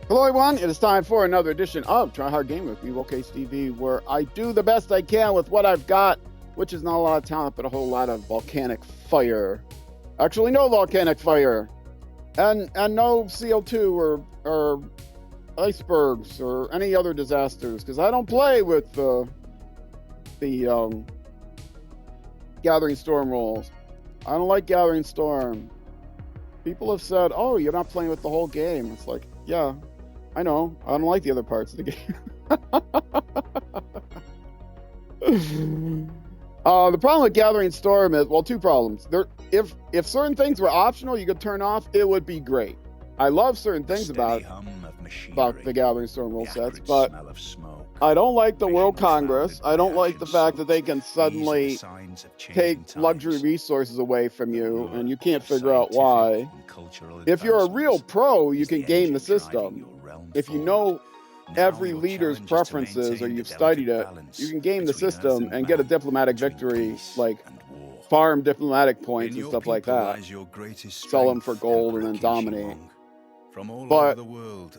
Hello everyone, it is time for another edition of Try Hard Game with me, Case TV, where I do the best I can with what I've got, which is not a lot of talent, but a whole lot of volcanic fire. Actually, no volcanic fire, and no CO2 or icebergs or any other disasters, because I don't play with the Gathering Storm rules. I don't like Gathering Storm. People have said, "Oh, you're not playing with the whole game." It's like, yeah. I know. I don't like the other parts of the game. The problem with Gathering Storm is, well, two problems. If certain things were optional, you could turn off, it would be great. I love certain things about the Gathering Storm rule sets, but I don't like the World Congress. I don't like the fact that they can suddenly take luxury resources away from you, and you can't figure out why. If you're a real pro, you can game the system. If you know every leader's preferences or you've studied it, you can game the system and get a diplomatic victory, like farm diplomatic points and stuff like that. Sell them for gold and then dominate. But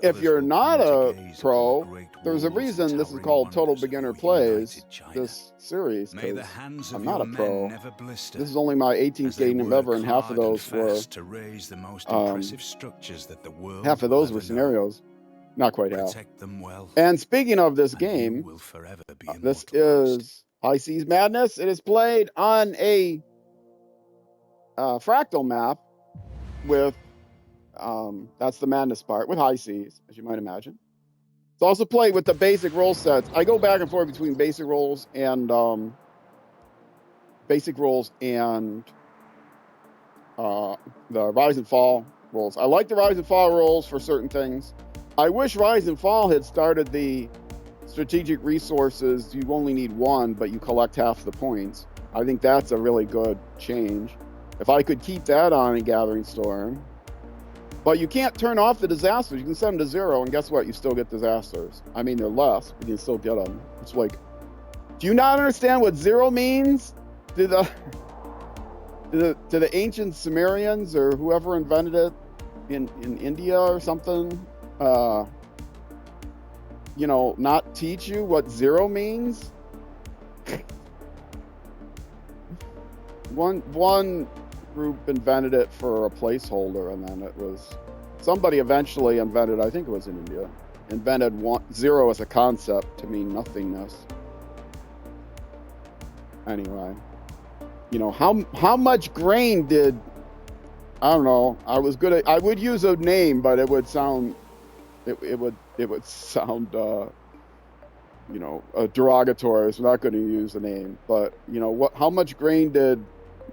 if you're not a pro, there's a reason this is called Total Beginner Plays, this series, because I'm not a pro. This is only my 18th game ever, and half of those were scenarios. Not quite half. And speaking of this game, this is High Seas Madness. It is played on a Fractal map with, that's the madness part, with high seas, as you might imagine. It's also played with the basic roll sets. I go back and forth between basic rolls and the Rise and Fall rolls. I like the Rise and Fall rolls for certain things. I wish Rise and Fall had started the strategic resources. You only need one, but you collect half the points. I think that's a really good change. If I could keep that on in Gathering Storm. But you can't turn off the disasters. You can set them to 0, and guess what? You still get disasters. I mean, they're less, but you can still get them. It's like, do you not understand what 0 means? To the ancient Sumerians or whoever invented it in India or something, not teach you what 0 means? One group invented it for a placeholder, and then it was somebody eventually invented, I think it was in India, invented 0 as a concept to mean nothingness. Anyway, how much grain did, I don't know, I would use a name, but it would sound derogatory. So I'm not going to use a name, but how much grain did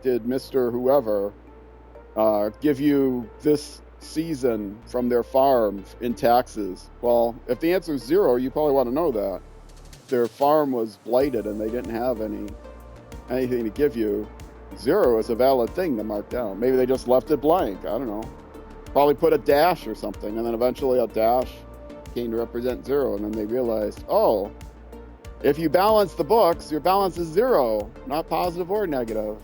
Mr. Whoever give you this season from their farm in taxes? Well, if the answer is 0, you probably want to know that their farm was blighted and they didn't have anything to give you. 0 is a valid thing to mark down. Maybe they just left it blank. I don't know. Probably put a dash or something, and then eventually a dash came to represent 0, and then they realized, oh, if you balance the books, your balance is 0, not positive or negative.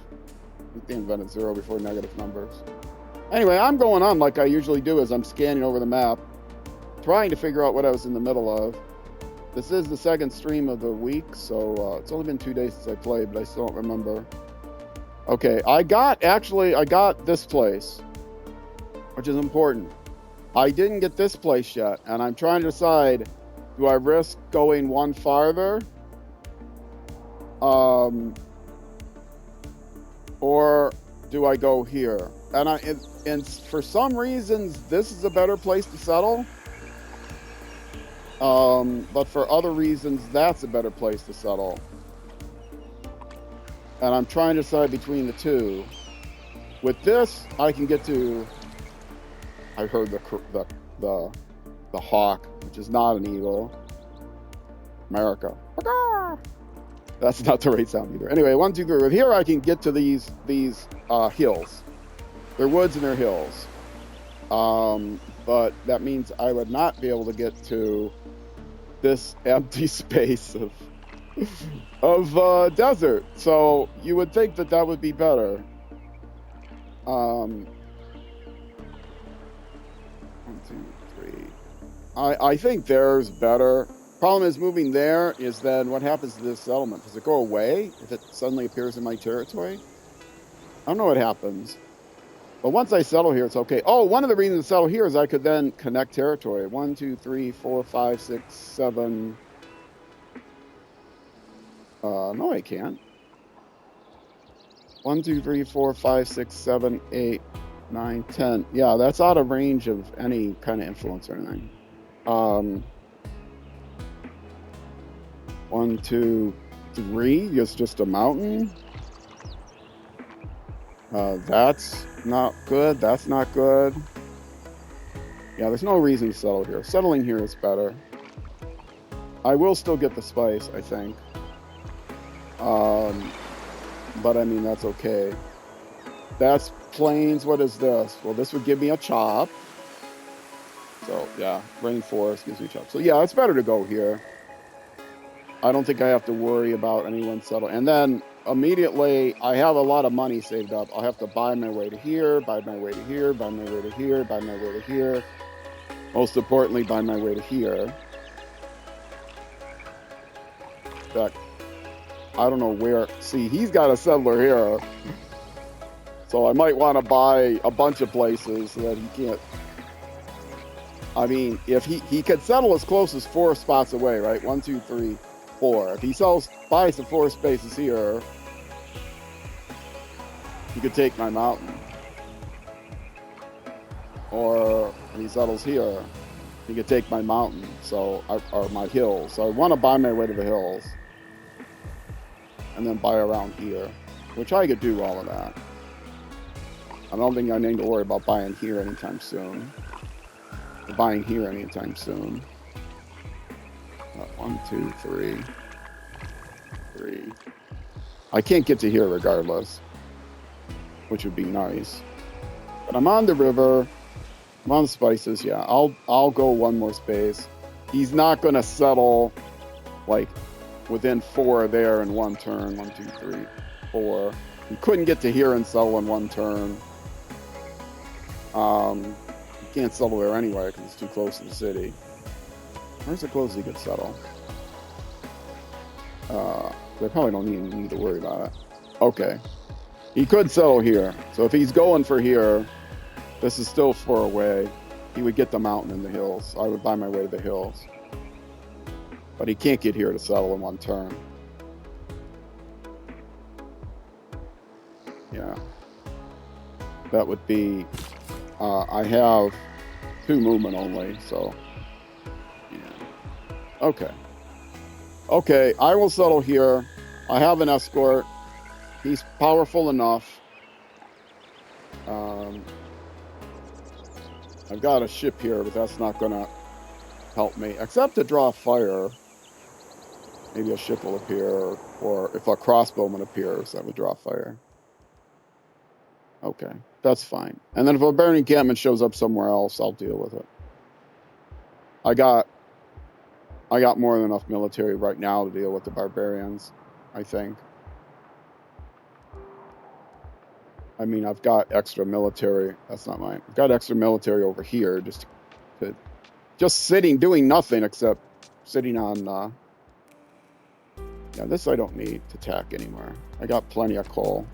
They invented 0 before negative numbers. Anyway, I'm going on like I usually do as I'm scanning over the map, trying to figure out what I was in the middle of. This is the second stream of the week, so it's only been 2 days since I played, but I still don't remember. Okay, I got this place, which is important. I didn't get this place yet, and I'm trying to decide, do I risk going one farther? Or do I go here? And for some reasons, this is a better place to settle. But for other reasons, that's a better place to settle. And I'm trying to decide between the two. With this, I can get to, I heard the hawk, which is not an eagle. America. That's not the right sound either. Anyway, 1, 2, 3. With here, I can get to these hills. They're woods and they're hills. But that means I would not be able to get to this empty space of desert. So you would think that would be better. 1, 2, 3. I think there's better. Problem is moving there is then what happens to this settlement? Does it go away if it suddenly appears in my territory? I don't know what happens. But once I settle here, it's okay. Oh, one of the reasons to settle here is I could then connect territory. 1, 2, 3, 4, 5, 6, 7. No, I can't. 1, 2, 3, 4, 5, 6, 7, 8, 9, 10. Yeah, that's out of range of any kind of influence or anything. 1, 2, 3 is just a mountain. That's not good. That's not good. Yeah, there's no reason to settle here. Settling here is better. I will still get the spice, I think. But I mean, that's okay. That's plains. What is this? Well, this would give me a chop. So yeah, rainforest gives me a chop. So yeah, it's better to go here. I don't think I have to worry about anyone settling. And then immediately, I have a lot of money saved up. I'll have to buy my way to here, buy my way to here, buy my way to here, buy my way to here. Most importantly, buy my way to here. In fact, I don't know where. See, he's got a settler here. So I might want to buy a bunch of places so that he can't. I mean, if he could settle as close as 4 spots away, right? 1, 2, 3, 4. If he buys the 4 spaces here, he could take my mountain. Or if he settles here, he could take my mountain, or my hills. So I want to buy my way to the hills. And then buy around here, which I could do all of that. I don't think I need to worry about buying here anytime soon. Buying here anytime soon. 1, 2, 3. 3. I can't get to here regardless, which would be nice. But I'm on the river. I'm on the spices. Yeah, I'll go 1 more space. He's not going to settle like within 4 there in 1 turn. 1, 2, 3, 4. He couldn't get to here and settle in 1 turn. He can't settle there anyway because it's too close to the city. Where's the closest he could settle? They probably don't need to worry about it. Okay. He could settle here. So if he's going for here, this is still 4 away. He would get the mountain and the hills. I would buy my way to the hills. But he can't get here to settle in 1 turn. Yeah. That would be... I have 2 movement only, so... Yeah. Okay. Okay, I will settle here. I have an escort. He's powerful enough. I've got a ship here, but that's not going to help me. Except to draw fire. Maybe a ship will appear, or if a crossbowman appears, that would draw fire. Okay, that's fine. And then if a barbarian encampment shows up somewhere else, I'll deal with it. I got more than enough military right now to deal with the barbarians, I think. I mean, I've got extra military. That's not mine. I've got extra military over here, just sitting, doing nothing except sitting on. Yeah, this I don't need to tack anymore. I got plenty of coal.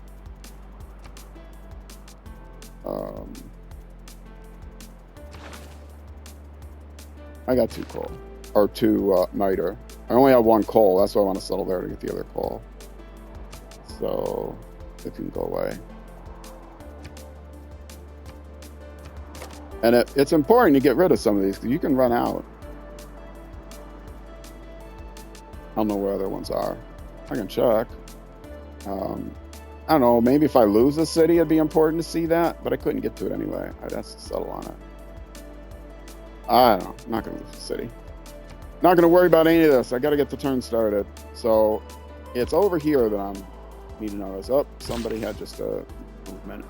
I got 2 coal. Or 2 niter. I only have 1 coal. That's why I want to settle there to get the other coal. So it can go away. And it's important to get rid of some of these because you can run out. I don't know where other ones are. I can check. I don't know. Maybe if I lose a city, it'd be important to see that. But I couldn't get to it anyway. I'd have to settle on it. I don't know. I'm not going to lose the city. Not going to worry about any of this. I got to get the turn started. So it's over here that I'm need to notice. Oh, somebody had just a movement.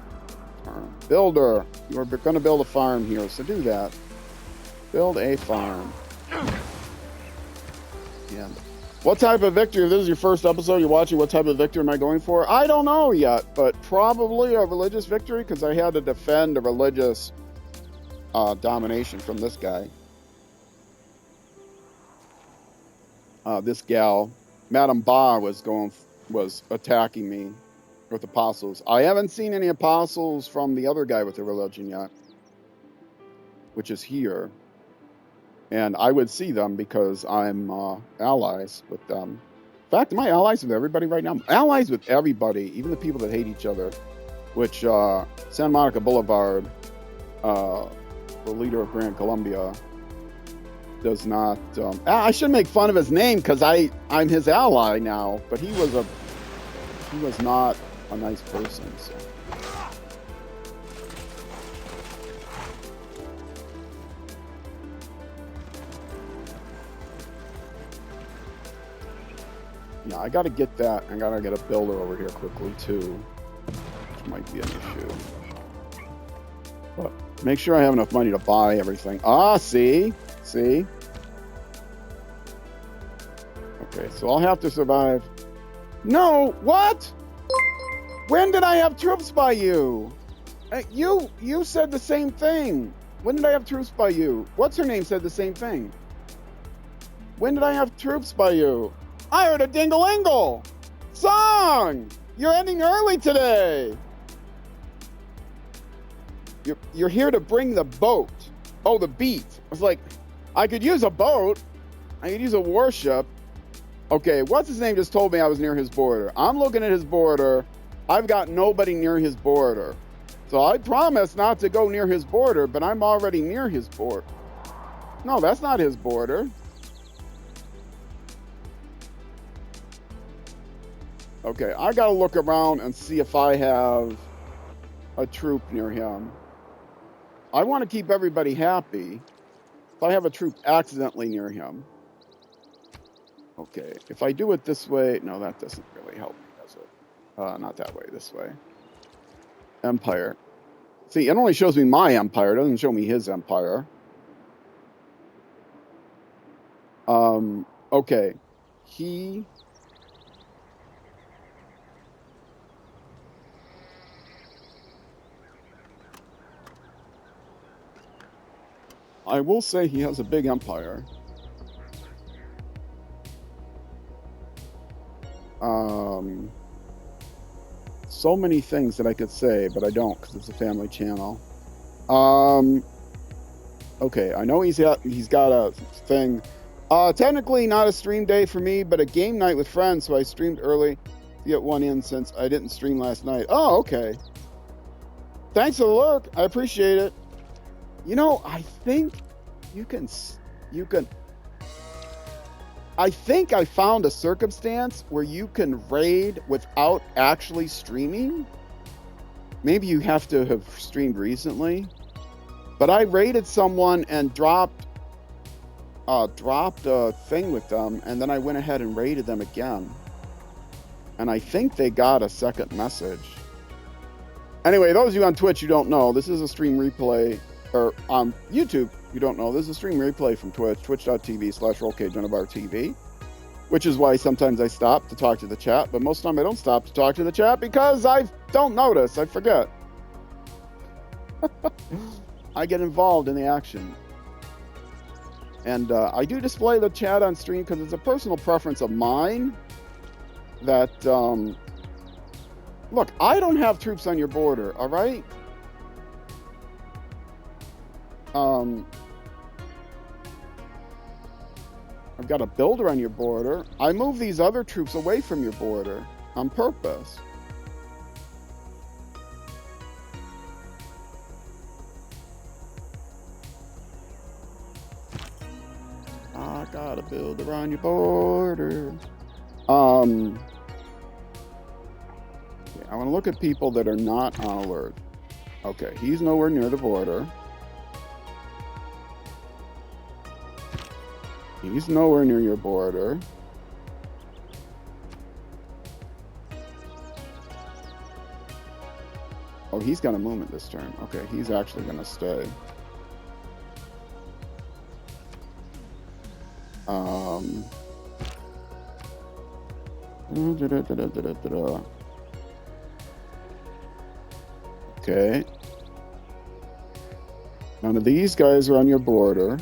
Builder, you are going to build a farm here, so do that. Build a farm. Yeah. What type of victory? If this is your first episode you're watching, what type of victory am I going for? I don't know yet, but probably a religious victory because I had to defend a religious domination from this guy. this gal, Madame Ba, was attacking me with apostles. I haven't seen any apostles from the other guy with the religion yet, which is here. And I would see them because I'm allies with them. In fact, am I allies with everybody right now? I'm allies with everybody, even the people that hate each other, which Santa Monica Boulevard, the leader of Grand Columbia, does not. I should make fun of his name because I'm his ally now, but he was not a nice person. So. Yeah, I gotta get that. I gotta get a builder over here quickly too, which might be an issue. But make sure I have enough money to buy everything. Ah, see? Okay, so I'll have to survive. No, what? When did I have troops by you? You said the same thing. When did I have troops by you? What's her name said the same thing. When did I have troops by you? I heard a dingle-ingle! Song! You're ending early today! You're here to bring the boat. Oh, the beat. I was like, I could use a boat. I could use a warship. Okay, what's his name just told me I was near his border. I'm looking at his border. I've got nobody near his border. So I promised not to go near his border, but I'm already near his border. No, that's not his border. Okay, I gotta look around and see if I have a troop near him. I want to keep everybody happy. If I have a troop accidentally near him. Okay, if I do it this way, no, that doesn't really help me, does it? Not that way, this way. Empire. See, it only shows me my empire, it doesn't show me his empire. Okay. I will say he has a big empire. So many things that I could say, but I don't because it's a family channel. Okay, I know he's got a thing. Technically not a stream day for me, but a game night with friends, so I streamed early to get one in since I didn't stream last night. Oh, okay. Thanks for the lurk. I appreciate it. You know, I think you can. I think I found a circumstance where you can raid without actually streaming. Maybe you have to have streamed recently. But I raided someone and dropped a thing with them, and then I went ahead and raided them again. And I think they got a second message. Anyway, those of you on Twitch, you don't know, this is a stream replay. Or on YouTube, you don't know, this is a stream replay from Twitch, twitch.tv/RollCageOnAbarTV, which is why sometimes I stop to talk to the chat, but most of the time I don't stop to talk to the chat because I don't notice, I forget. I get involved in the action. And I do display the chat on stream because it's a personal preference of mine that, look, I don't have troops on your border, all right? I've got a builder on your border. I move these other troops away from your border on purpose. I got a builder on your border. Okay, I want to look at people that are not on alert. Okay, he's nowhere near the border. He's nowhere near your border. Oh, he's got a movement this turn. Okay, he's actually going to stay. Okay. None of these guys are on your border,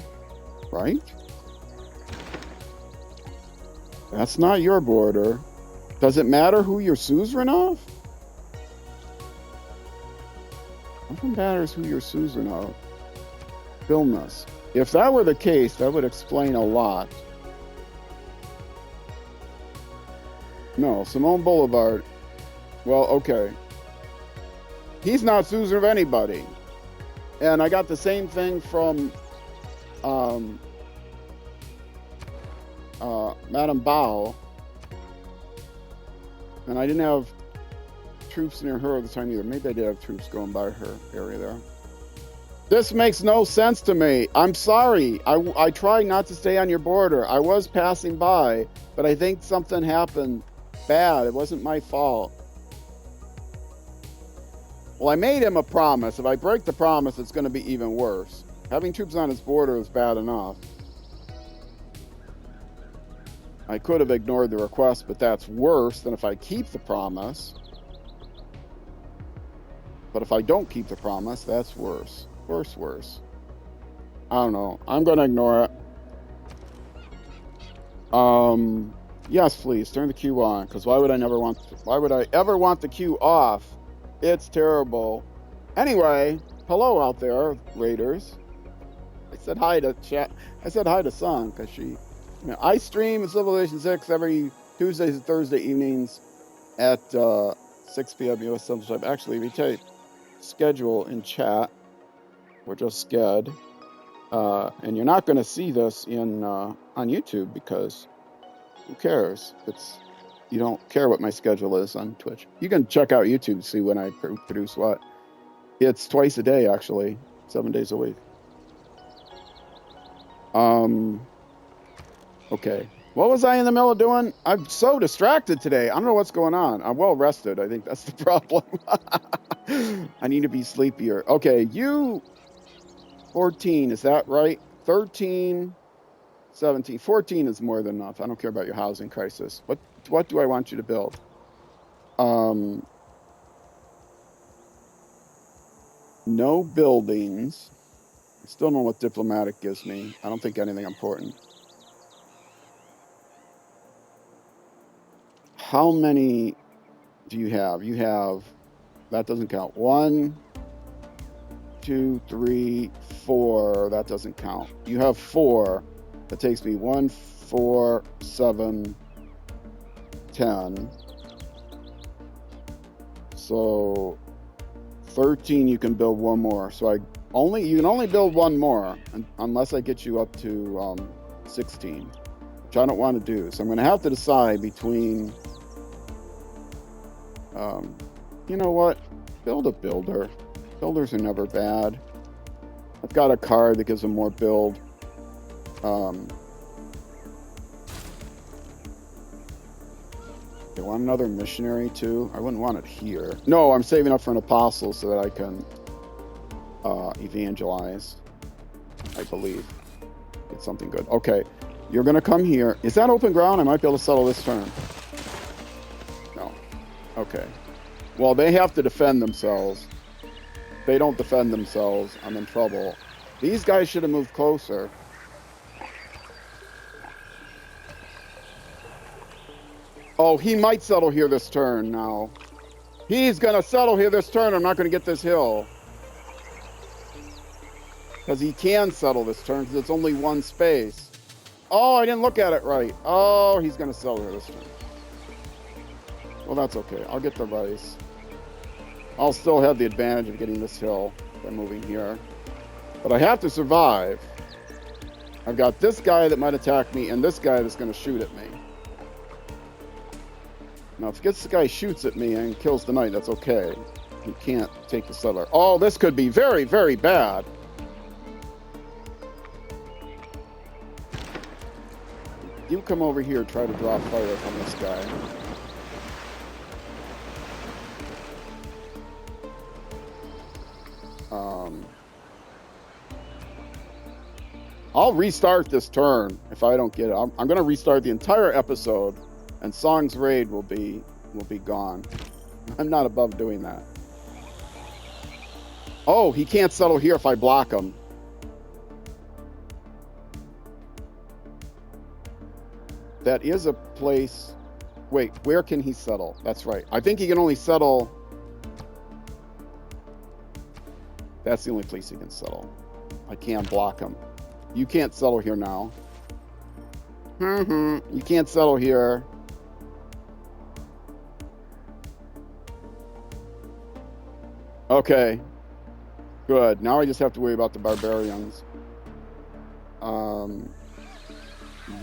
right? That's not your border. Does it matter who you're suzerain of? Nothing matters who you're suzerain of. Vilnius. If that were the case, that would explain a lot. No, Simone Boulevard. Well, okay. He's not suzerain of anybody. And I got the same thing from Madame Bao. And I didn't have troops near her at the time either. Maybe I did have troops going by her area there. This makes no sense to me. I'm sorry. I tried not to stay on your border. I was passing by, but I think something happened bad. It wasn't my fault. Well, I made him a promise. If I break the promise, it's going to be even worse. Having troops on his border is bad enough. I could have ignored the request, but that's worse than if I keep the promise. But if I don't keep the promise, that's worse. Worse. I don't know. I'm going to ignore it. Yes, please, turn the queue on, because why would I ever want the queue off? It's terrible. Anyway, hello out there, Raiders. I said hi to chat. I said hi to Sun, because I stream Civilization 6 every Tuesdays and Thursday evenings at 6 p.m. U.S. Central Time. Actually, if you take schedule in chat, we're just sked. And you're not going to see this on YouTube, because who cares? You don't care what my schedule is on Twitch. You can check out YouTube to see when I produce what. It's twice a day, actually, 7 days a week. Okay. What was I in the middle of doing? I'm so distracted today. I don't know what's going on. I'm well rested. I think that's the problem. I need to be sleepier. Okay, you 14, is that right? 13, 17, 14 is more than enough. I don't care about your housing crisis. What do I want you to build? No buildings. I still don't know what diplomatic gives me. I don't think anything important. How many do you have? You have, that doesn't count. 1, 2, 3, 4. That doesn't count. You have 4. That takes me 1, 4, 7, 10. So 13, you can build one more. So you can only build one more unless I get you up to 16, which I don't want to do. So I'm going to have to decide between, you know what? Build a builder. Builders are never bad. I've got a card that gives them more build. I want another missionary too. I wouldn't want it here. No, I'm saving up for an apostle so that I can evangelize. I believe it's something good. Okay, you're gonna come here. Is that open ground? I might be able to settle this turn. No. Okay. Well, they have to defend themselves. If they don't defend themselves, I'm in trouble. These guys should have moved closer. Oh, he might settle here this turn now. He's going to settle here this turn. I'm not going to get this hill. Because he can settle this turn because it's only one space. Oh, I didn't look at it right. Oh, he's going to settle here this turn. Well, that's okay. I'll get the rice. I'll still have the advantage of getting this hill by moving here. But I have to survive. I've got this guy that might attack me and this guy that's going to shoot at me. Now, if this guy shoots at me and kills the knight, that's okay. He can't take the settler. Oh, this could be very, very bad. You come over here, try to draw fire from this guy. I'll restart this turn if I don't get it. I'm going to restart the entire episode, and Song's raid will be gone. I'm not above doing that. Oh, he can't settle here if I block him. that is a place. Wait, where can he settle? That's right. I think he can only settle. That's the only place he can settle. I can't block him. You can't settle here now. You can't settle here. Okay. Good. Now I just have to worry about the barbarians.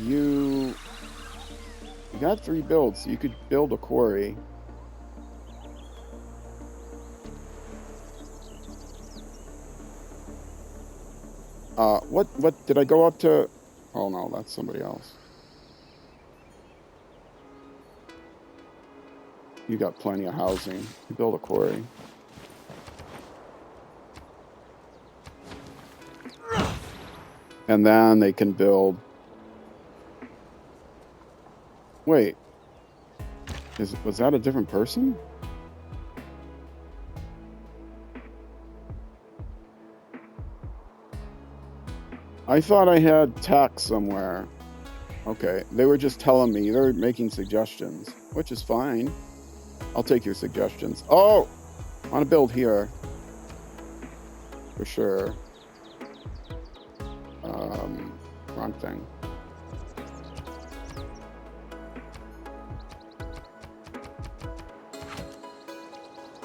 You got 3 builds, so you could build a quarry. What did I go up to? Oh no, that's somebody else. You got plenty of housing. You build a quarry. And then they can build. Wait. Was that a different person? I thought I had tax somewhere. Okay, they were just telling me. They're making suggestions, which is fine. I'll take your suggestions. Oh! I want to build here. For sure. Wrong thing.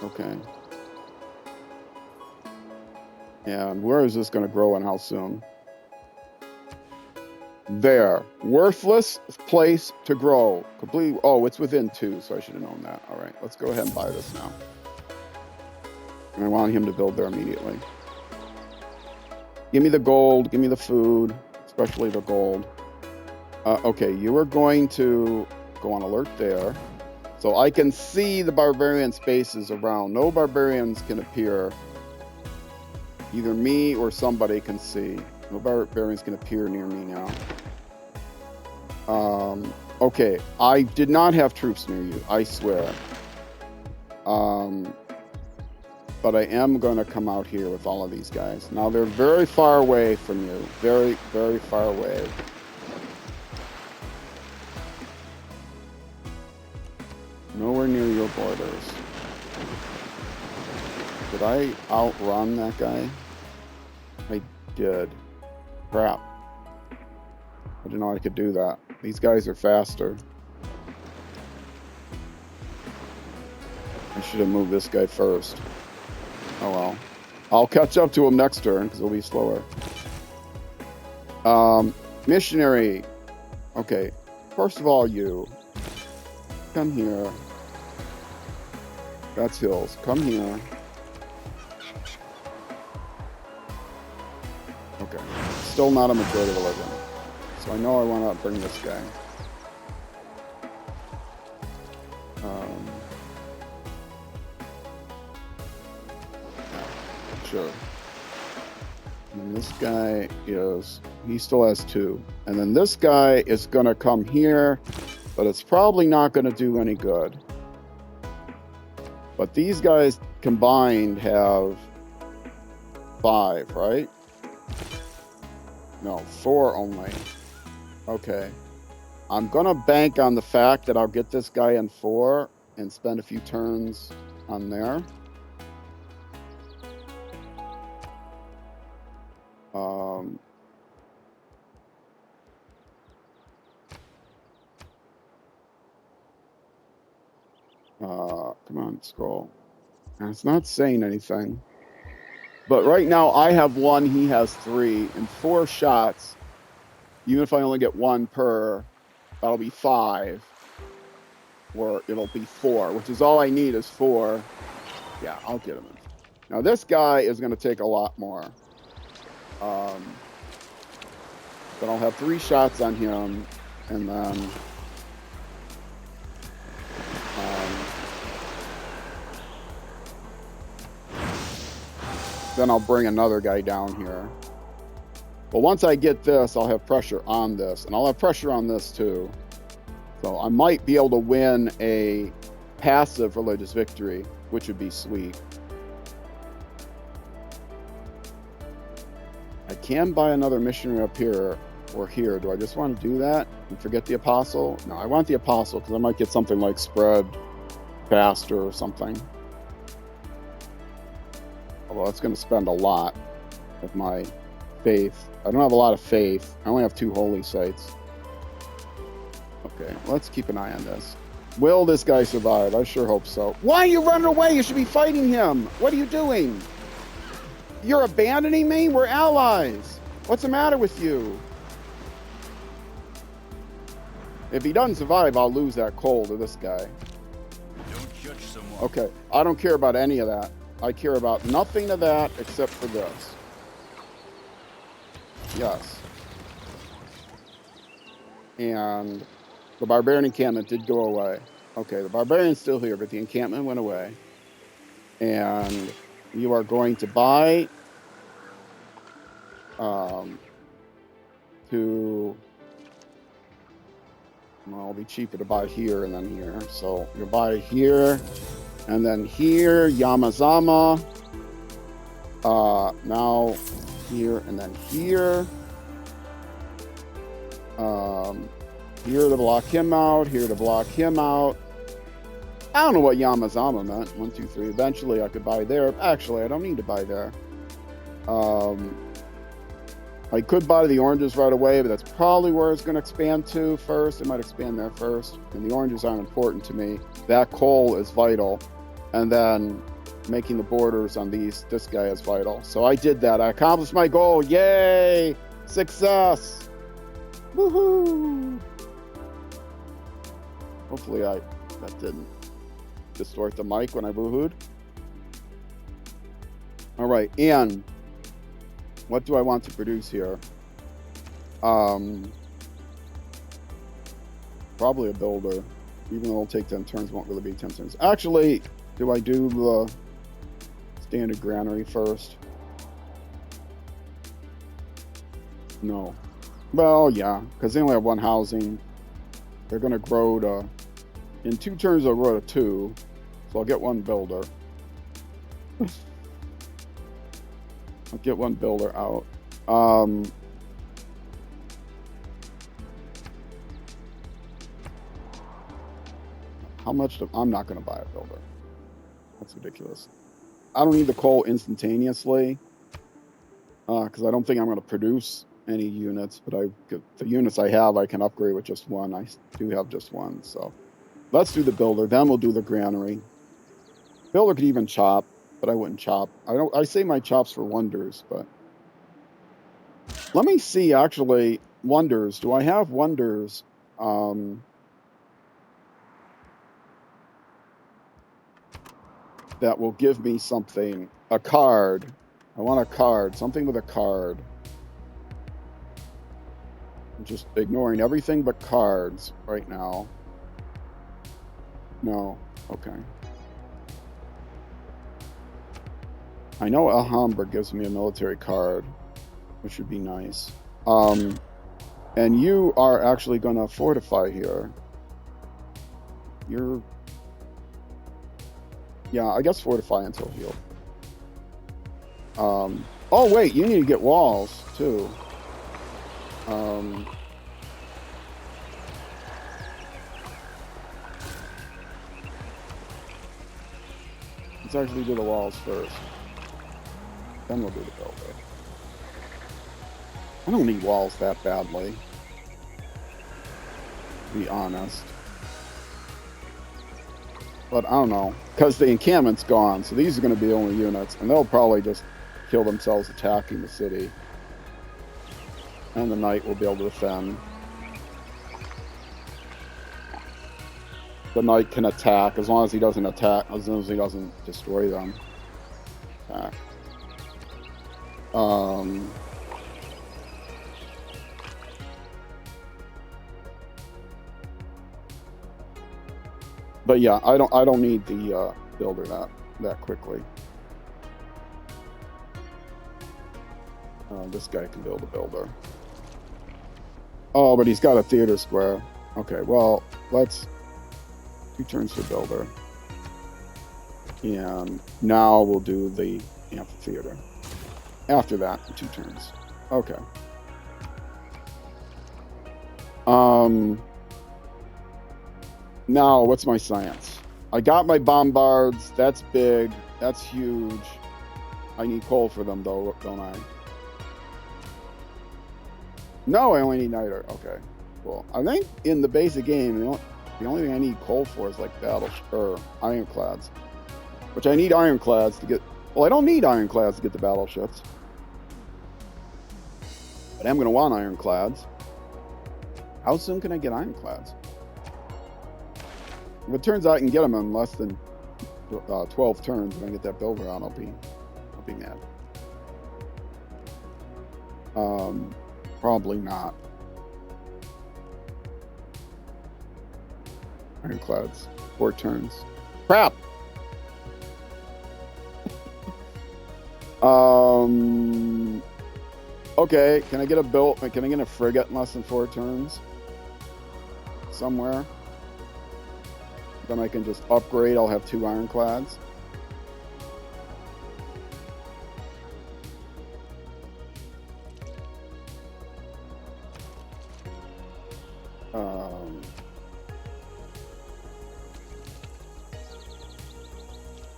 Okay. And where is this going to grow and how soon? There. Worthless place to grow. Completely. Oh, it's within 2, so I should have known that. All right, let's go ahead and buy this now. And I want him to build there immediately. Give me the gold. Give me the food, especially the gold. Okay, you are going to go on alert there. So I can see the barbarian spaces around. No barbarians can appear. Either me or somebody can see. No barbarians can appear near me now. Okay, I did not have troops near you, I swear. But I am going to come out here with all of these guys. Now they're very far away from you. Very, very far away. Nowhere near your borders. Did I outrun that guy? I did. Crap. I didn't know I could do that. These guys are faster. I should have moved this guy first. Oh well. I'll catch up to him next turn because it'll be slower. Missionary. Okay. First of all, you. Come here. That's hills. Come here. Okay. Still not a majority of 11. So I know I want to bring this guy. Sure. And this guy is, he still has 2. And then this guy is going to come here, but it's probably not going to do any good. But these guys combined have 5, right? No, 4 only. Okay. I'm going to bank on the fact that I'll get this guy in 4 and spend a few turns on there. Come on, scroll. And it's not saying anything. But right now I have 1, he has 3, and 4 shots. Even if I only get 1 per, that'll be 5. Or it'll be 4, which is all I need is 4. Yeah, I'll get him in. Now this guy is going to take a lot more. But I'll have 3 shots on him, and then I'll bring another guy down here. But once I get this, I'll have pressure on this, and I'll have pressure on this too. So I might be able to win a passive religious victory, which would be sweet. I can buy another missionary up here. or here. Do I just want to do that and forget the Apostle? No, I want the Apostle because I might get something like spread faster or something. Although it's going to spend a lot of my faith. I don't have a lot of faith. I only have 2 holy sites. Okay, let's keep an eye on this. Will this guy survive? I sure hope so. Why are you running away? You should be fighting him. What are you doing? You're abandoning me? We're allies. What's the matter with you? If he doesn't survive, I'll lose that coal to this guy. Don't judge someone. Okay, I don't care about any of that. I care about nothing of that except for this. Yes. And the barbarian encampment did go away. Okay, the barbarian's still here, but the encampment went away. And you are going to buy well, it'll be cheaper to buy here and then here. So you'll buy here and then here, Yamazama. Now here and then here. Here to block him out, here to block him out. I don't know what Yamazama meant. 1, 2, 3. Eventually I could buy there. Actually, I don't need to buy there. I could buy the oranges right away, but that's probably where it's going to expand to first. It might expand there first. And the oranges aren't important to me. That coal is vital. And then making the borders on this guy is vital. So I did that. I accomplished my goal. Yay! Success! Woohoo! Hopefully that didn't distort the mic when I woohooed. All right, and what do I want to produce here? Probably a builder, even though it'll take 10 turns, won't really be 10 turns. Actually, do I do the standard granary first? No. Well, yeah, because they only have 1 housing. They're going to grow to, in 2 turns they'll grow to 2, so I'll get 1 builder. I'll get 1 builder out. How much I'm not going to buy a builder. That's ridiculous. I don't need the coal instantaneously, because I don't think I'm going to produce any units, but the units I have I can upgrade with just 1. I do have just 1, so let's do the builder, then we'll do the granary. Builder could even chop, but I wouldn't chop. I say my chops for wonders, but let me see. Actually, wonders, do I have wonders that will give me something, a card? I want a card, something with a card. I'm just ignoring everything but cards right now. No. Okay. I know Alhambra gives me a military card, which would be nice. And you are actually going to fortify here. Yeah, I guess fortify until healed. Oh, wait, you need to get walls, too. Let's actually do the walls first. Then we'll do the builder. I don't need walls that badly, to be honest. But I don't know, because the encampment's gone, so these are going to be the only units, and they'll probably just kill themselves attacking the city. And the knight will be able to defend. The knight can attack as long as he doesn't attack, as long as he doesn't destroy them. Attack. But yeah, I don't need the builder that quickly. This guy can build a builder. Oh, but he's got a theater square. Okay, well, let's 2 turns for builder. And now we'll do the amphitheater. After that, 2 turns. Okay. Now, what's my science? I got my bombards. That's big. That's huge. I need coal for them, though, don't I? No, I only need niter. Okay, cool. I think in the basic game, the only thing I need coal for is like ironclads, which I need ironclads to get. Well, I don't need ironclads to get the battleships, but I'm going to want ironclads. How soon can I get ironclads? If it turns out I can get them in less than 12 turns, when I get that builder on, I'll be mad. Probably not. Ironclads, 4 turns. Crap. Okay, can I get a frigate in less than 4 turns? Somewhere. Then I can just upgrade. I'll have 2 ironclads.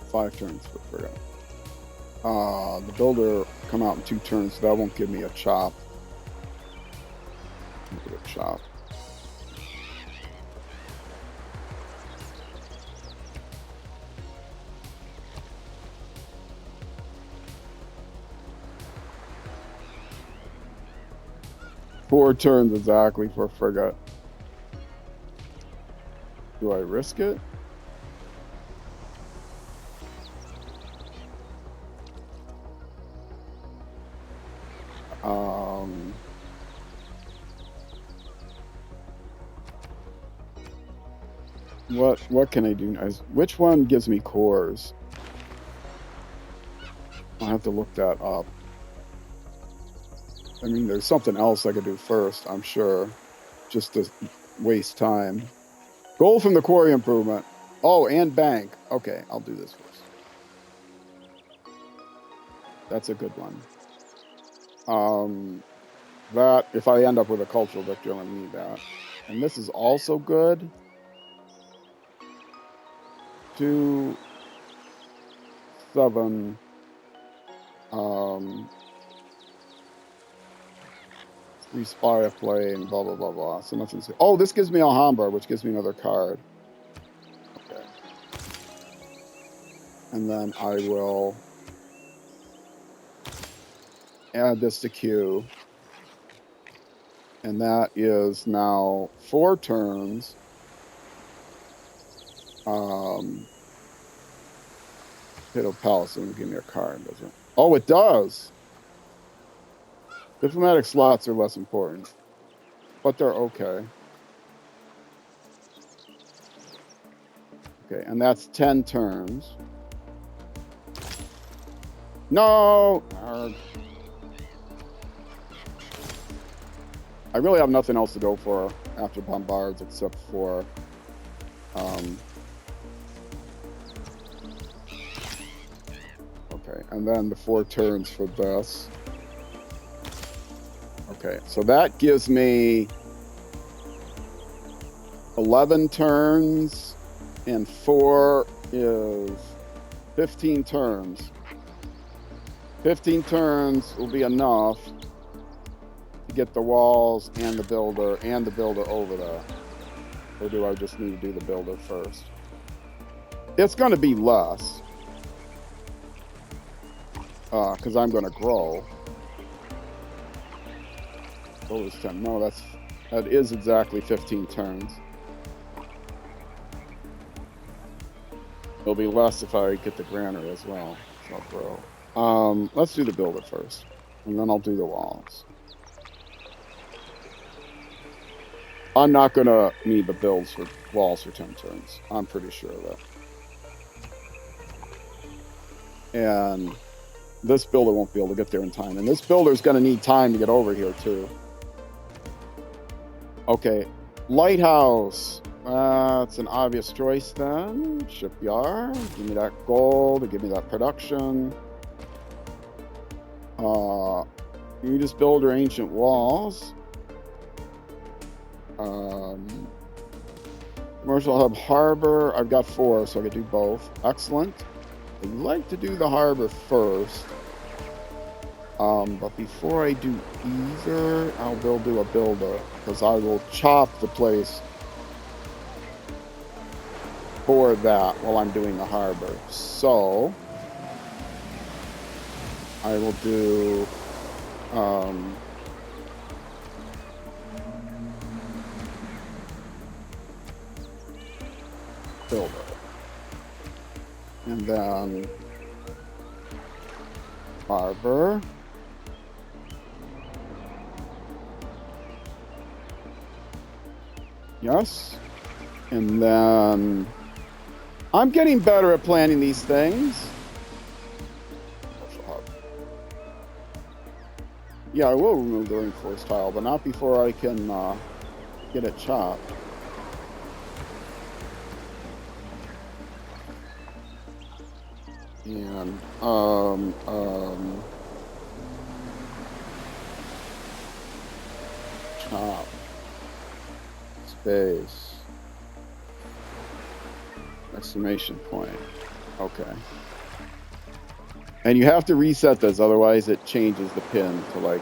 Five turns for frigate. The builder come out in 2 turns, so that won't give me a chop. Give it a chop. Four turns exactly for frigate. Do I risk it? What can I do? Which one gives me cores? I'll have to look that up. I mean, there's something else I could do first, I'm sure, just to waste time. Goal from the quarry improvement. Oh, and bank. Okay, I'll do this first. That's a good one. That, if I end up with a cultural victory, I'll need that. And this is also good. 2, 7, 3 spy a play and blah blah blah blah. So nothing's. Oh, this gives me Alhambra, which gives me another card. Okay. And then I will add this to queue. And that is now 4 turns. Potato Palace doesn't give me a card, does it? Oh, it does. Diplomatic slots are less important, but they're okay. Okay, and that's 10 turns. No! I really have nothing else to go for after bombards except for okay, and then the 4 turns for this. Okay, so that gives me 11 turns, and 4 is 15 turns. 15 turns will be enough to get the walls and the builder over there. Or do I just need to do the builder first? It's going to be less. Because I'm going to grow. Builder's 10. No, that is exactly 15 turns. It'll be less if I get the granary as well. So I'll grow. Let's do the builder first. And then I'll do the walls. I'm not going to need the builds for walls for 10 turns. I'm pretty sure of that. And this builder won't be able to get there in time. And this builder's going to need time to get over here, too. Okay. Lighthouse. It's an obvious choice, then. Shipyard. Give me that gold. Give me that production. You just build your ancient walls. Commercial hub harbor. I've got 4, so I could do both. Excellent. I'd like to do the harbor first. But before I do either, I'll do a builder, because I will chop the place for that while I'm doing the harbor. So I will do builder, and then harbor. Yes. And then I'm getting better at planning these things. Yeah, I will remove the reinforced tile, but not before I can get it chopped. And chop space exclamation point. Okay. And you have to reset this, otherwise it changes the pin to like.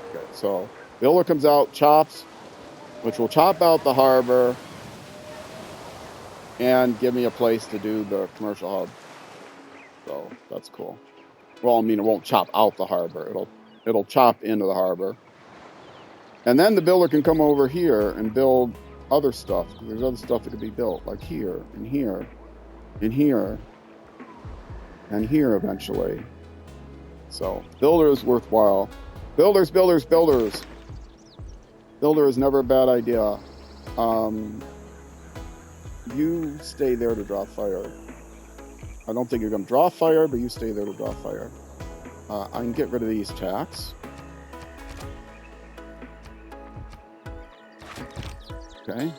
Okay, so builder comes out, chops, which will chop out the harbor and give me a place to do the commercial hub. So that's cool. Well, I mean, it won't chop out the harbor. It'll chop into the harbor. And then the builder can come over here and build other stuff. There's other stuff that could be built, like here, and here, and here, and here eventually. So builder is worthwhile. Builders, builders, builders. Builder is never a bad idea. You stay there to draw fire. I don't think you're going to draw fire, but you stay there to draw fire. I can get rid of these tacks. Okay.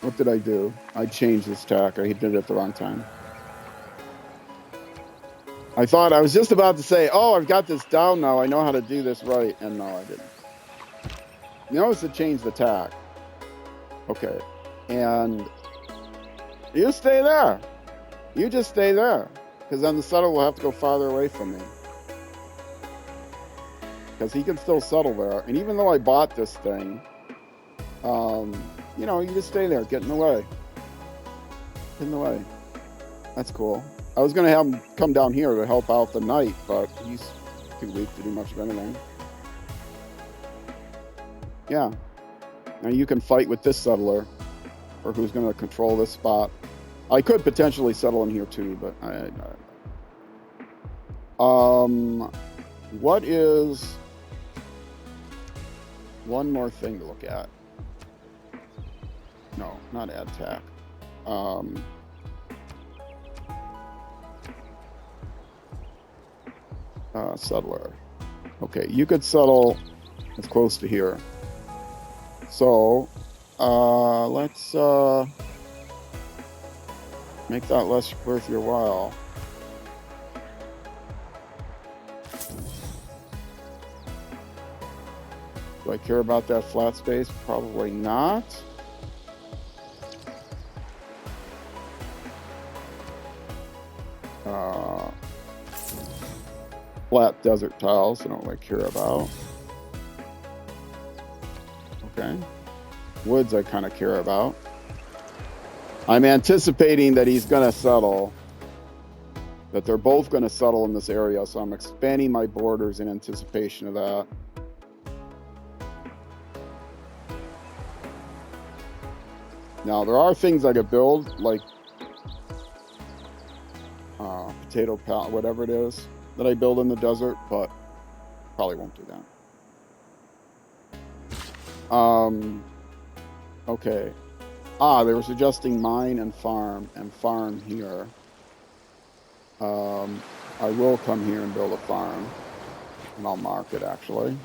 What did I do? I changed this tack. I did it at the wrong time. I thought I was just about to say, oh, I've got this down now. I know how to do this right. And no, I didn't. Notice to change the tack. Okay. And you stay there. You just stay there. Because then the settler will have to go farther away from me. Because he can still settle there. And even though I bought this thing, you know, you just stay there. Get in the way. Get in the way. That's cool. I was going to have him come down here to help out the knight, but he's too weak to do much of anything. Yeah. Now you can fight with this settler, or who's going to control this spot. I could potentially settle in here too, but what is one more thing to look at? No, not add tack. Settler. Okay, you could settle as close to here. So, let's make that less worth your while. Do I care about that flat space? Probably not. Flat desert tiles, I don't really care about. Okay. Woods I kind of care about. I'm anticipating that he's going to settle. That they're both going to settle in this area, so I'm expanding my borders in anticipation of that. Now, there are things I could build, like potato palette, whatever it is, that I build in the desert, but probably won't do that. Okay. They were suggesting mine and farm here. I will come here and build a farm, and I'll mark it actually.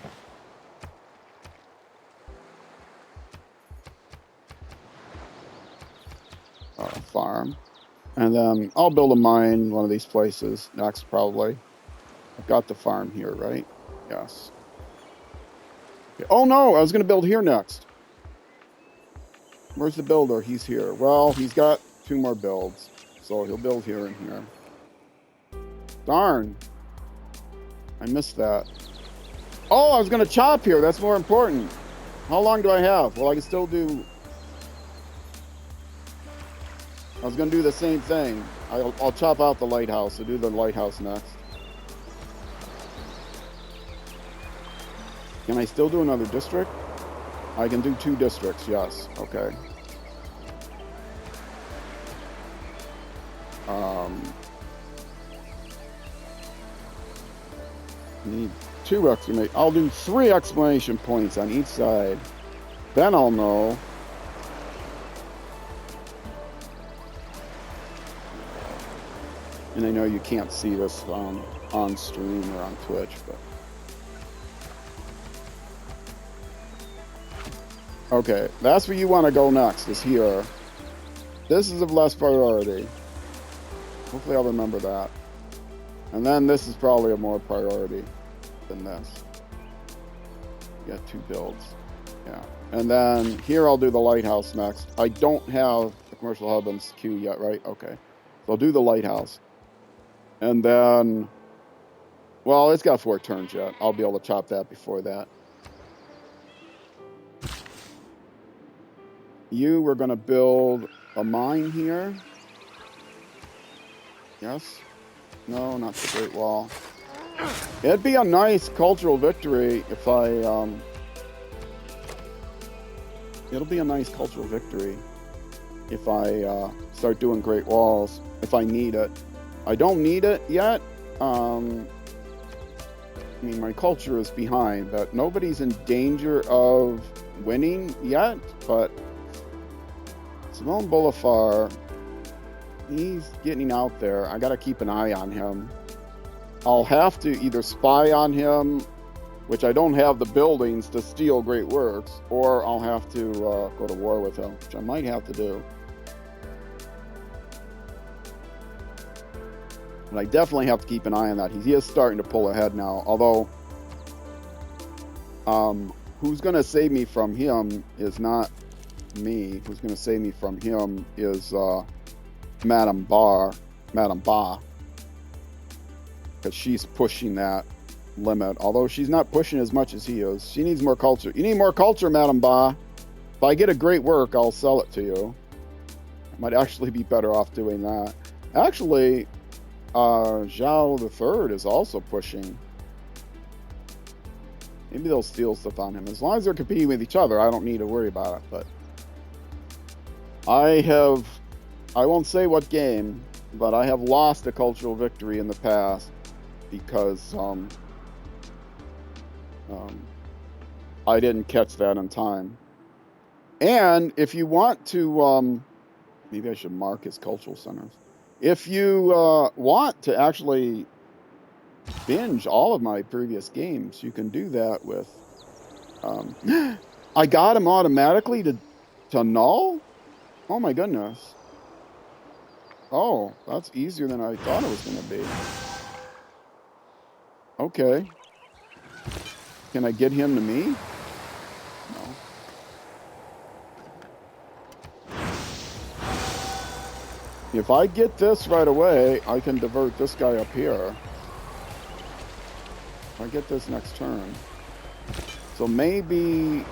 Farm. And then I'll build a mine one of these places next, probably. I've got the farm here, right? Yes. Oh no, I was going to build here next. Where's the builder? He's here. Well, he's got 2 more builds, so he'll build here and here. Darn. I missed that. Oh, I was going to chop here. That's more important. How long do I have? Well, I can still do... I was going to do the same thing. I'll chop out the lighthouse. I'll do the lighthouse next. Can I still do another district? I can do 2 districts, yes. Okay. Need 2 exclamation. I'll do 3 exclamation points on each side. Then I'll know. And I know you can't see this on stream or on Twitch, but. Okay, that's where you want to go next, is here. This is of less priority. Hopefully I'll remember that. And then this is probably of more priority than this. You got 2 builds. Yeah. And then here I'll do the lighthouse next. I don't have the commercial hub in queue yet, right? Okay. So I'll do the lighthouse. And then, well, it's got 4 turns yet. I'll be able to chop that before that. You were going to build a mine here. Yes? No, not the Great Wall. It'd be a nice cultural victory if I, it'll be a nice cultural victory if I start doing Great Walls, if I need it. I don't need it yet. I mean, my culture is behind, but nobody's in danger of winning yet, but Simone Boulafar, he's getting out there. I got to keep an eye on him. I'll have to either spy on him, which I don't have the buildings to steal great works, or I'll have to go to war with him, which I might have to do. But I definitely have to keep an eye on that. He is starting to pull ahead now, although who's going to save me from him is not me. Who's going to save me from him is Madame Ba, because she's pushing that limit, although she's not pushing as much as he is. She needs more culture. You need more culture, Madame Ba. If I get a great work, I'll sell it to you. I might actually be better off doing that. Actually, Zhao the Third is also pushing. Maybe they'll steal stuff on him. As long as they're competing with each other, I don't need to worry about it. But I won't say what game, but I have lost a cultural victory in the past because I didn't catch that in time. And if you want to, maybe I should mark his cultural centers. If you want to actually binge all of my previous games, you can do that with... I got him automatically to null? Oh my goodness. Oh, that's easier than I thought it was going to be. Okay. Can I get him to me? No. If I get this right away, I can divert this guy up here. If I get this next turn. So maybe you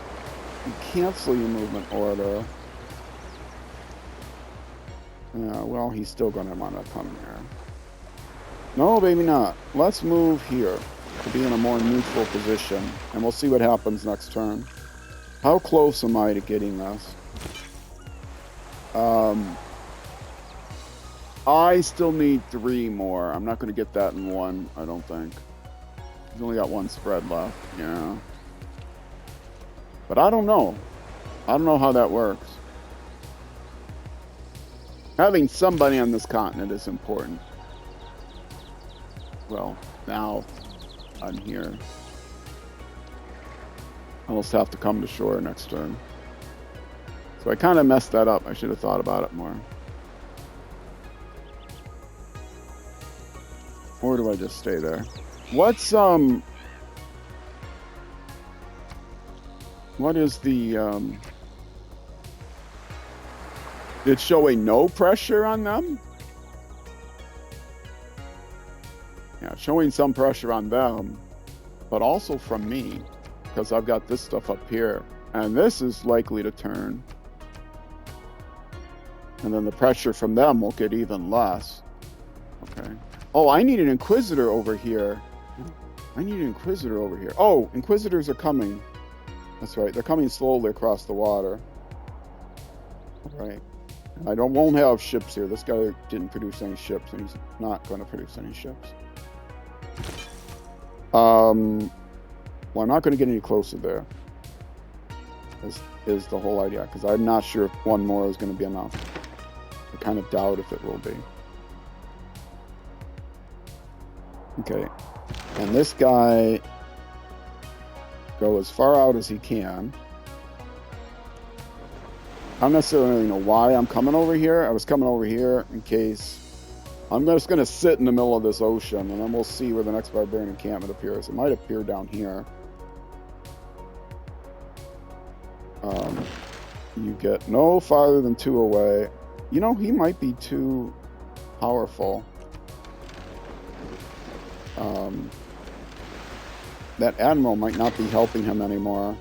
cancel your movement order. Yeah, well, he's still going to want to come here. No, maybe not. Let's move here to be in a more neutral position, and we'll see what happens next turn. How close am I to getting this? I still need 3 more. I'm not going to get that in 1, I don't think. He's only got 1 spread left. Yeah. But I don't know. I don't know how that works. Having somebody on this continent is important. Well, now I'm here. I'll just have to come to shore next turn. So I kind of messed that up. I should have thought about it more. Or do I just stay there? What's What is the, it's showing no pressure on them? Yeah, showing some pressure on them, but also from me, because I've got this stuff up here. And this is likely to turn. And then the pressure from them will get even less. Okay. Oh, I need an Inquisitor over here. I need an Inquisitor over here. Oh, Inquisitors are coming. That's right. They're coming slowly across the water. Right. And I won't have ships here. This guy didn't produce any ships, and he's not going to produce any ships. Well, I'm not going to get any closer there. Is the whole idea, because I'm not sure if one more is going to be enough. I kind of doubt if it will be. Okay. And this guy go as far out as he can. I don't necessarily know why I'm coming over here. I was coming over here in case. I'm just going to sit in the middle of this ocean, and then we'll see where the next barbarian encampment appears. It might appear down here. You get no farther than 2 away. You know, he might be too powerful. That admiral might not be helping him anymore.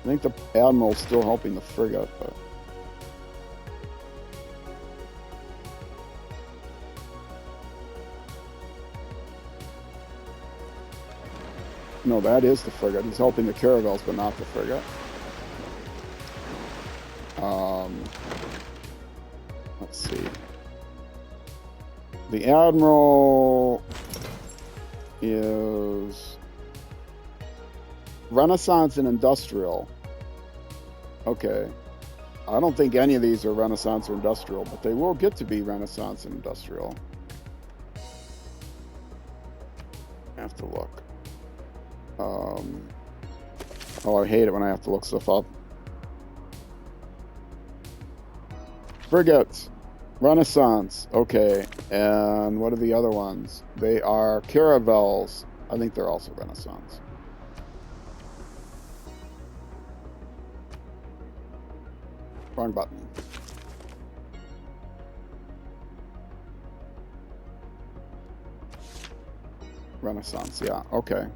I think the admiral's still helping the frigate, but... No, that is the frigate. He's helping the caravels, but not the frigate. Let's see. The admiral is Renaissance and Industrial. Okay. I don't think any of these are Renaissance or Industrial, but they will get to be Renaissance and Industrial. I have to look. Oh, I hate it when I have to look stuff up. Frigates. Renaissance. Okay. And what are the other ones? They are caravels. I think they're also Renaissance. Wrong button. Renaissance, yeah. Okay.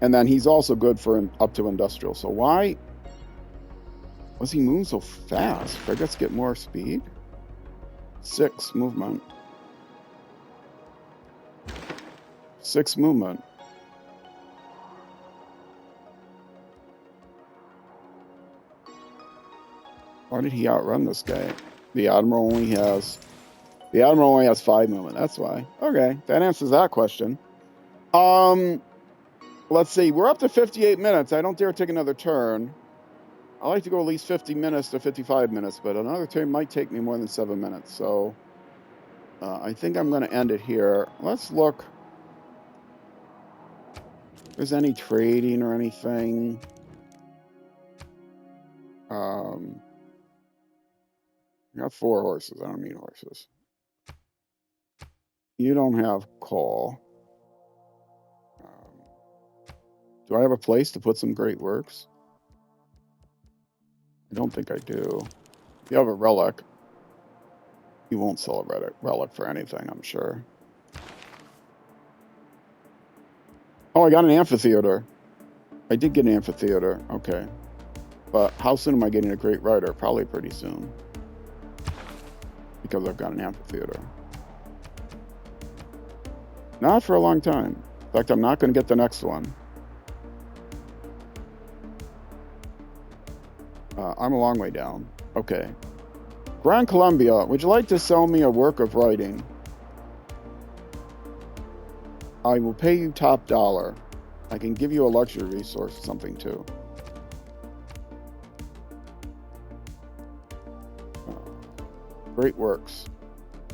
And then he's also good for up to industrial. So why was he moving so fast? Frigates get more speed? 6 movement. 6 movement. Why did he outrun this guy? The admiral only has 5 movement. That's why. Okay, that answers that question. Let's see. We're up to 58 minutes. I don't dare take another turn. I like to go at least 50 minutes to 55 minutes, but another turn might take me more than 7 minutes. So I think I'm going to end it here. Let's look. If there's any trading or anything. I got 4 horses. I don't need horses. You don't have coal. Do I have a place to put some great works? I don't think I do. If you have a relic, you won't sell a relic for anything, I'm sure. Oh, I got an amphitheater. I did get an amphitheater. Okay. But how soon am I getting a great writer? Probably pretty soon. Because I've got an amphitheater. Not for a long time. In fact, I'm not going to get the next one. I'm a long way down. Okay. Gran Colombia, would you like to sell me a work of writing? I will pay you top dollar. I can give you a luxury resource or something too. Great works.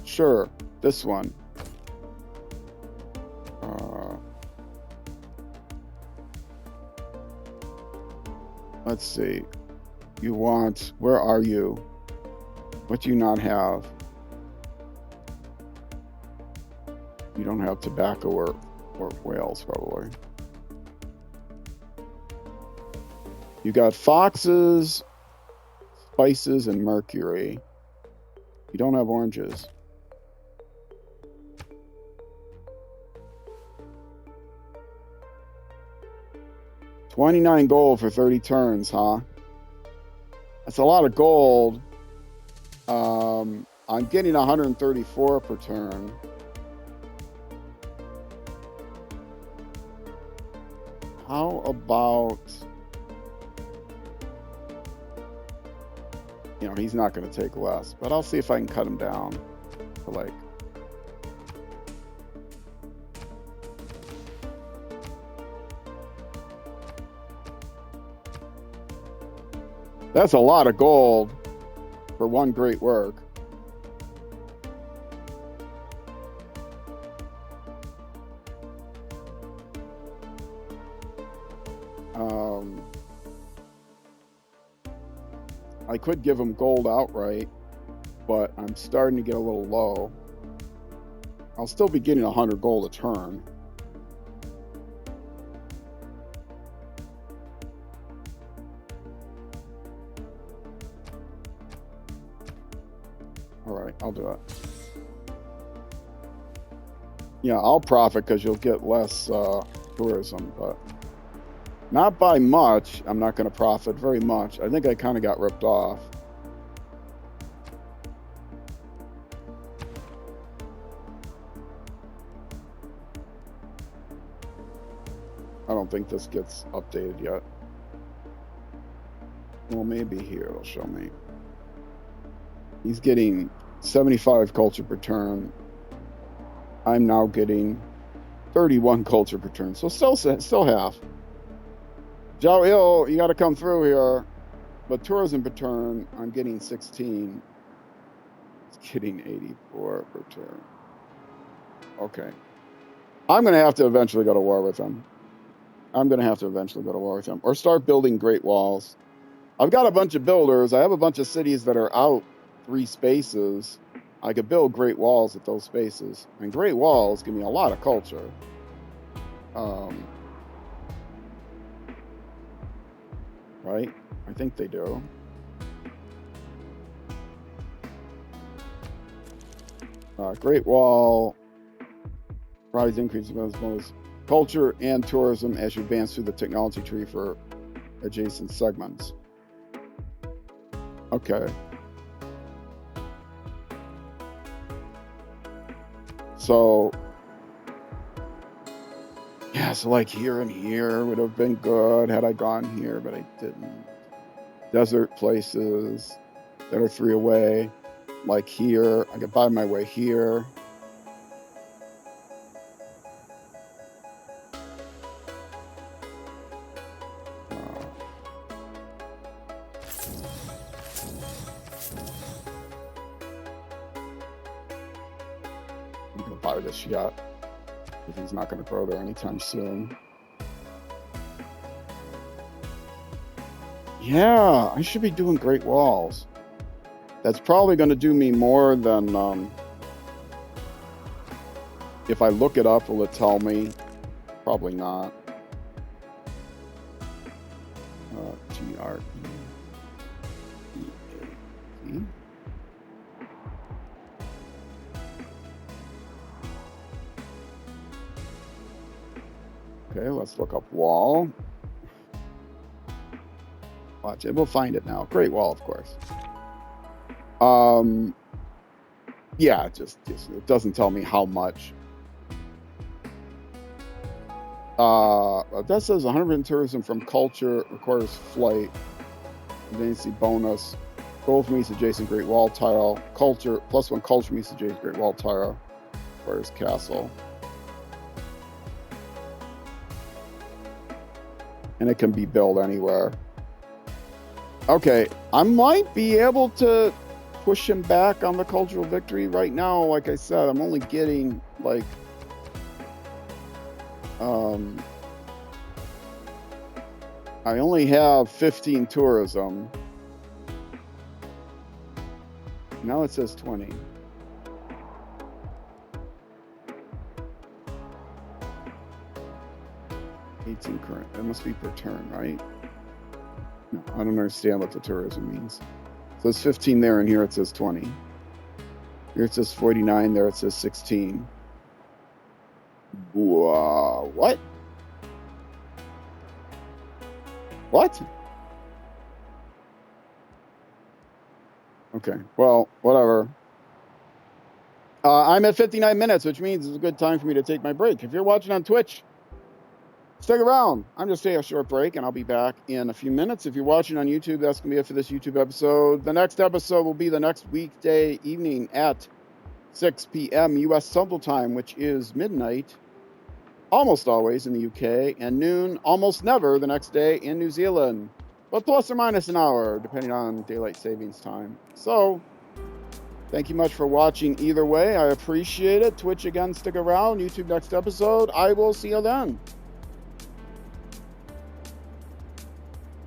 Sure, this one. Let's see. You want, where are you? What do you not have? You don't have tobacco or whales, probably. You got foxes, spices, and mercury. You don't have oranges. $29 gold for 30 turns, huh? That's a lot of gold. I'm getting 134 per turn. How about... You know, he's not going to take less, but I'll see if I can cut him down to like... That's a lot of gold for one great work. I could give him gold outright, but I'm starting to get a little low. I'll still be getting 100 gold a turn. All right, I'll do it. Yeah, I'll profit because you'll get less tourism, but not by much. I'm not going to profit very much. I think I kind of got ripped off. I don't think this gets updated yet. Well, maybe here it'll show me. He's getting 75 culture per turn. I'm now getting 31 culture per turn. So still half. Zhao Il, you got to come through here. But tourism per turn, I'm getting 16. It's getting 84 per turn. Okay. I'm going to have to eventually go to war with him. Or start building great walls. I've got a bunch of builders. I have a bunch of cities that are out 3 spaces. I could build great walls at those spaces. And great walls give me a lot of culture. Right? I think they do. Great Wall. Rise increase as well as culture and tourism as you advance through the technology tree for adjacent segments. Okay. So, yeah, so like here and here would have been good had I gone here, but I didn't. Desert places that are 3 away, like here. I could buy my way here. I'm going to buy this yet, because he's not going to grow there anytime soon. Yeah, I should be doing great walls. That's probably going to do me more than, if I look it up, will it tell me? Probably not. GREEAT. Okay, let's look up wall. Watch it. We'll find it now. Great wall, of course. Yeah, just it doesn't tell me how much. That says 100 tourism from culture requires flight. Advanced bonus. Gold from each adjacent Great Wall tile. Culture +1 culture from each adjacent Great Wall tile. Requires castle. And it can be built anywhere. Okay, I might be able to push him back on the cultural victory right now. Like I said, I'm only getting like I only have 15 tourism. Now it says 20. 18 current. That must be per turn, right? No, I don't understand what the tourism means. So it's 15 there, and here it says 20. Here it says 49, there it says 16. What? What? Okay, well, whatever. I'm at 59 minutes, which means it's a good time for me to take my break. If you're watching on Twitch, stick around. I'm just taking a short break, and I'll be back in a few minutes. If you're watching on YouTube, that's going to be it for this YouTube episode. The next episode will be the next weekday evening at 6 p.m. U.S. Central Time, which is midnight, almost always in the UK, and noon almost never the next day in New Zealand, but plus or minus an hour, depending on daylight savings time. So, thank you much for watching either way. I appreciate it. Twitch again, stick around. YouTube next episode. I will see you then.